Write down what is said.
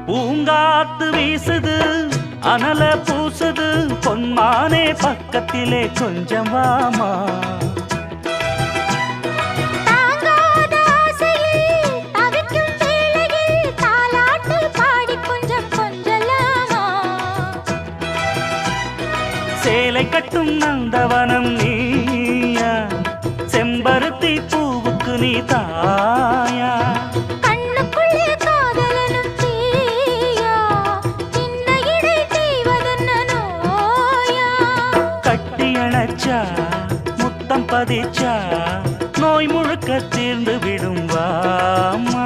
பூங்காத்து வீசுது அனல பூசுது பொன்மானே பக்கத்திலே கொஞ்சம் வாமா சேலை கட்டும் நந்தவனம் நீயா செம்பருத்தி பூவுக்கு நீ தாயா கண்ணுக்குள்ளே காதலனும் தீயா இன்ன இடை தீவதென்ன நோயா கட்டி அணைச்சா முத்தம் பதிச்சா நோய் முழுக்க தீர்ந்து விடும் வாமா